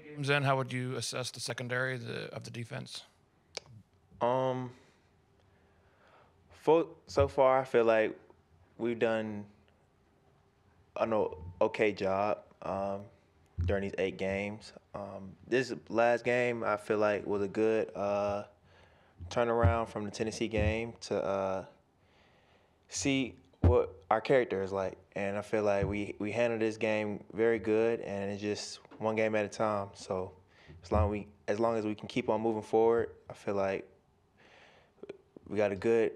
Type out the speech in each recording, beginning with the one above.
games in, how would you assess the secondary of the defense? Um, so far, I feel like we've done an okay job during these 8 games. This last game, I feel like was a good turnaround from the Tennessee game to see what our character is like, and I feel like we handled this game very good, and it's just one game at a time. So as long as we can keep on moving forward, I feel like we got a good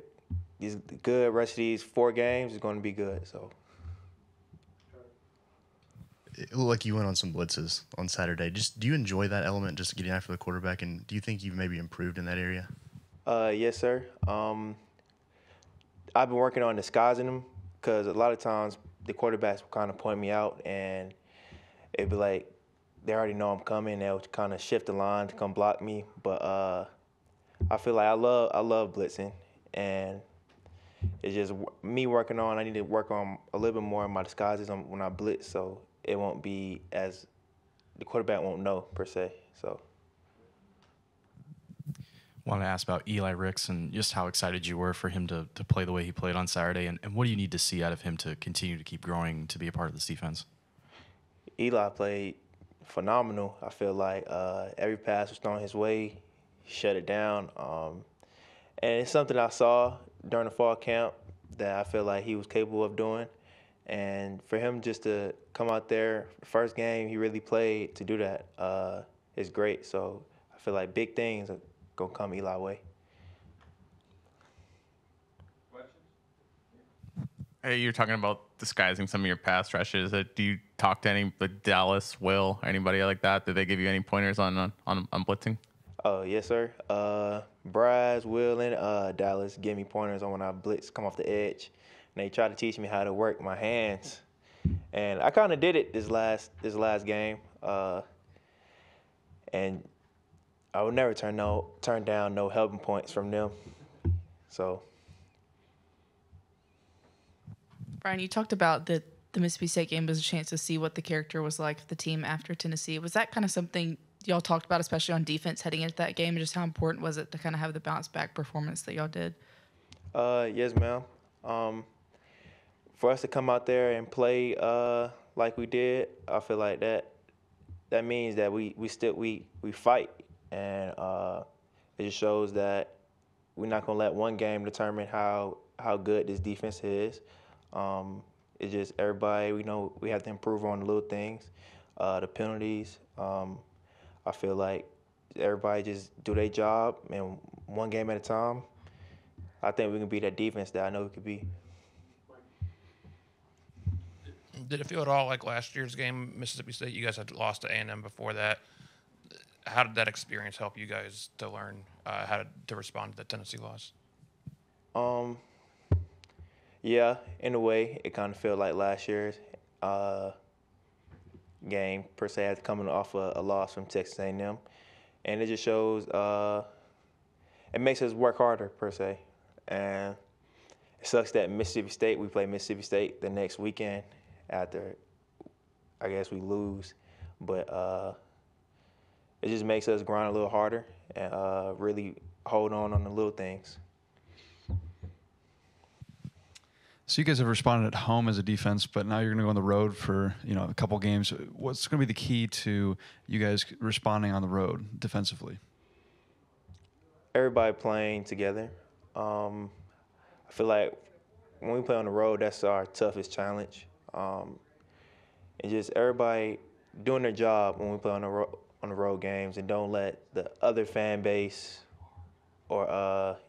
rest of these 4 games is going to be good. So It looked like you went on some blitzes on Saturday. Just do you enjoy that element, just getting after the quarterback, and do you think you've maybe improved in that area? yes, sir. I've been working on disguising them because a lot of times the quarterbacks will kind of point me out, and it'd be like they already know I'm coming. They'll kind of shift the line to come block me. But I feel like I love blitzing, and it's just me working on. I need to work on a little bit more of my disguises when I blitz, so it won't be as the quarterback won't know per se. So Wanted to ask about Eli Ricks and just how excited you were for him to play the way he played on Saturday, and what do you need to see out of him to continue to keep growing to be a part of this defense? Eli played phenomenal. I feel like every pass was thrown his way, he shut it down. And it's something I saw during the fall camp that I feel like he was capable of doing. And for him just to come out there, the first game he really played to do that is great. So I feel like big things are going to come Eli way. Hey, you're talking about disguising some of your pass rushes. Do you talk to any like Dallas, Will, anybody like that? Did they give you any pointers on blitzing? Oh, yes, sir. Bryce, Will, and Dallas give me pointers on when I blitz, come off the edge. And they try to teach me how to work my hands. And I kind of did it this last game. And I would never turn down no helping points from them. So Brian, you talked about the Mississippi State game was a chance to see what the character was like of the team after Tennessee. Was that kind of something y'all talked about, especially on defense heading into that game? And just how important was it to kind of have the bounce back performance that y'all did? yes, ma'am. For us to come out there and play like we did, I feel like that means that we fight, and it just shows that we're not gonna let one game determine how good this defense is. It's just everybody. We know we have to improve on the little things, the penalties. I feel like everybody just do their job and one game at a time. I think we can be that defense that I know we could be. Did it feel at all like last year's game, Mississippi State? You guys had lost to A&M before that. How did that experience help you guys to learn to respond to the Tennessee loss? Um, yeah, in a way, it kind of felt like last year's game per se, after coming off a loss from Texas A&M, and it just shows it makes us work harder per se, and it sucks that Mississippi State we play Mississippi State the next weekend after I guess we lose, but it just makes us grind a little harder and really hold on the little things. So you guys have responded at home as a defense, but now you're going to go on the road for a couple games. What's going to be the key to you guys responding on the road defensively? Everybody playing together. I feel like when we play on the road, that's our toughest challenge. And just everybody doing their job when we play on the road games, and don't let the other fan base or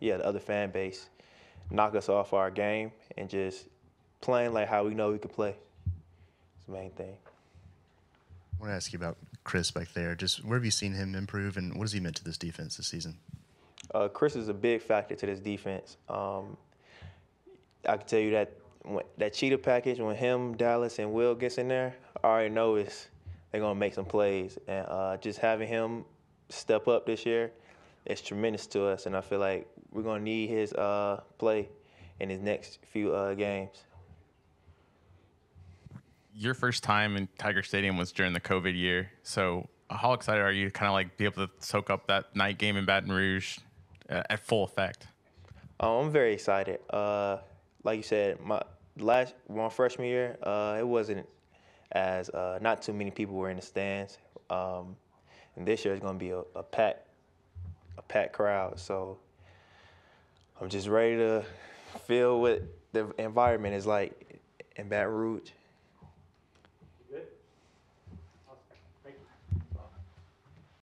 the other fan base knock us off our game, and just playing like how we know we could play. It's the main thing. I want to ask you about Chris back there. Just where have you seen him improve, and what has he meant to this defense this season? Chris is a big factor to this defense. I can tell you that that cheetah package, when him, Dallas, and Will gets in there, I already know they're gonna make some plays. And just having him step up this year, it's tremendous to us. And I feel like we're gonna need his play in his next few games. Your first time in Tiger Stadium was during the COVID year. So How excited are you to kind of like be able to soak up that night game in Baton Rouge at full effect? I'm very excited. Like you said, my freshman year, it wasn't as not too many people were in the stands, and this year it's going to be a packed crowd. So I'm just ready to feel what the environment is like in Baton Rouge.